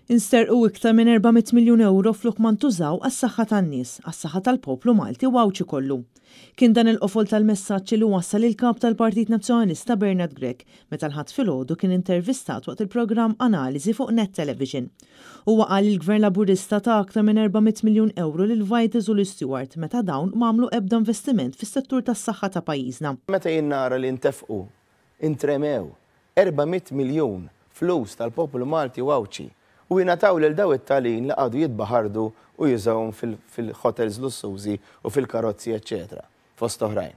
Insterqu iktar minn 400 miljun euro flok ma ntużaw għas-saħħa tan-nies, għas-saħħa tal-poplu Malti u għawċi kollu. Kien dan il-qofol tal-messaġġ li wassal il-kap tal-Partit Nazzjonalista Bernard Grech meta l-ħadd filgħodu kien intervistat waqt il-programm Analiżi fuq Net Television. Huwa qal il-Gvern Laburista ta' aktar minn 400 miljun euro lil Vitis u l-Stewart meta dawn m'għamlu ebda investiment fis-settur tas-saħħa ta' pajjiżna. Meta jien nara li ntefqu, intremew 400 miljun flus tal-poplu Malti u għawċi u jingħataw lil daw it-talin li għadu jitbaħardu u jużawhom fil-hotels lussużi u fil-karozzi eċetera, fost oħrajn.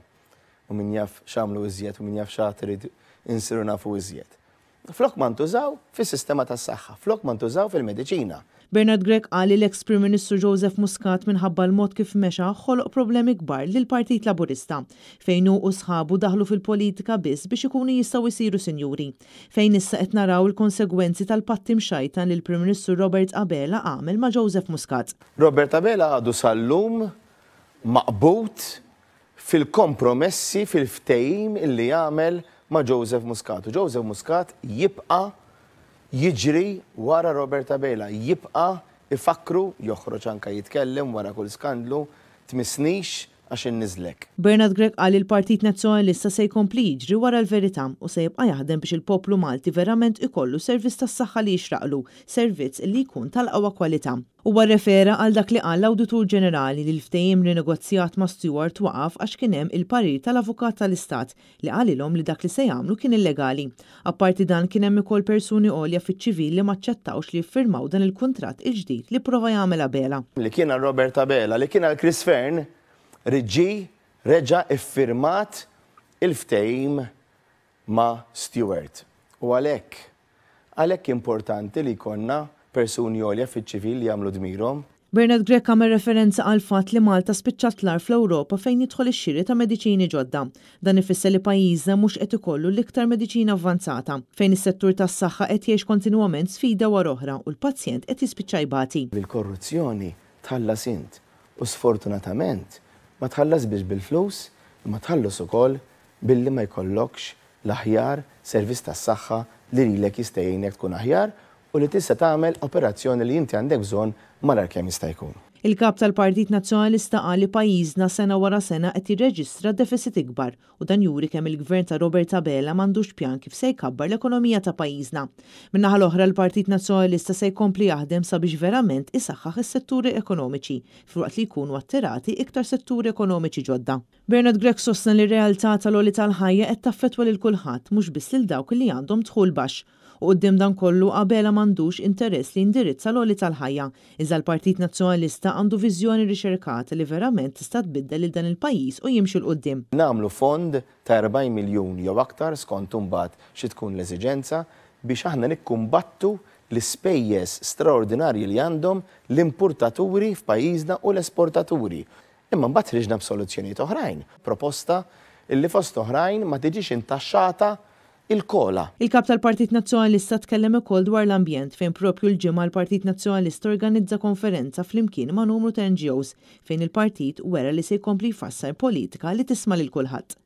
U min jaf x'għamlu iżjed u min jaf x'għatrid insiru nafu iżjed. Flok ma ntużaw fis-sistema tas-saħħa, flok ma ntużaw fil-mediċina. Bernard Grech qal li l-ex-Prim Ministru Joseph Muscat minħabba l-mod kif mexa ħoloq problemi kbar lil Partit Laburista fejn hu u sħabu daħlu fil-politika biss biex ikunu jistgħu jsiru sinjuri. Fejn issa qed naraw il-konsegwenzi tal-patti mxajtan li l-Prim Ministru Robert Abela għamel ma' Joseph Muscat. Robert Abela għadu sal-lum maqbut fil-kompromessi fil-ftehim illi jagħmel ma' Joseph Muscat. U Joseph Muscat jibqa' jiġri wara Robert Abela, jibqa' ifakru joħroġ anke jitkellem wara kull skandlu tmissnix għax inniżlek. Bernard Grech qal il-Partit Nazzjonalista se jkompli jiġri wara l-verità u se jibqa' jaħdem biex il-poplu Malti verament ikollu servizz tas-saħħa li jixraqlu, servizz li jkun tal-aqwa kwalità. Huwa rrefera għal dak li qal l-Awditur Ġenerali li l-ftehim rinegozjat ma' Stewart waqaf għax kien hemm il-parir tal-Avukat tal-Istat li qalilhom li dak li se jagħmlu kien illegali. Apparti dan kien hemm ukoll persuni għolja fiċ-ċivil li ma ċċettawx li jiffirmaw dan il-kuntratt il-ġdid li prova jagħmel Abela. Li kien għal Robert Abela, li kien għal Chris Fern, reġa' iffirmat il-ftehim ma' Stewart. U għalhekk importanti li jkollna persuni għolja fiċ-ċivil li jagħmlu dmirhom. Bernard Grech għamel referenza għal fatt li Malta spiċċat l-ar fl-Ewropa fejn jidħol ix-xiri ta' mediċini ġodda. Dan ifisser li pajjiżna mhux qed ikollu l-iktar mediċina avvanzata, fejn is-settur tas-saħħa qed jgħix kontinwament sfida wara oħra u l-pazjent qed jispiċċa jbati. Bil-korruzzjoni tħallas int u sfortunatament ma tħallas biex bil-flus, ma tħallas ukoll billi ma jkollokx l-aħjar servizz tas-saħħa li lilek jista' jgħinek tkun aħjar u li tista' tagħmel operazzjoni li inti għandek bżonn malar kemm jista' jkun. Il-kap tal-Partit Nazzjonalista qal li pajjiżna sena wara sena qed jirreġistra deficit ikbar u dan juri kemm il-Gvern ta' Robert Abela m'għandux pjan kif se jkabbar l-ekonomija ta' pajjiżna. Min-naħa l-oħra l-Partit Nazzjonalista se jkompli jaħdem sabiex verament isaħħaħ is-setturi ekonomiċi filwaqt li jkunu attirati iktar setturi ekonomiċi ġodda. Bernard Grech sostna li r-realtà tal-għoli tal-ħajja qed taffettwa lil kulħadd mhux biss lil dawk li għandhom dħul baxx. U qudiem dan kollu Abela m'għandux interess li indirizza l-għoli tal-ħajja. Iżda l-Partit Nazzjonalista għandu viżjoni riċerkata li verament tista' tbiddel lil dan il-pajjiż u jimxi l qudiem. Nagħmlu fond ta' 40 miljun jew aktar skont imbagħad xi tkun l-eżiġenza biex aħna nikkumbattu l-ispejjeż straordinarji li għandhom l-importaturi f'pajjiżna u l-esportaturi. Imma mbagħad ħriġna b'soluzzjonijiet oħrajn, proposta illi fost oħrajn ma tiġix intaxxata il-kola. Il-kap tal-Partit Nazzjonalista tkellem ukoll dwar l-ambjent fejn propju l-ġimgħa l-Partit Nazzjonalista organizza konferenza flimkien ma' numru ta' NGOs fejn il-partit wera li se jkompli jfassar politika li tisma' lil kulħadd.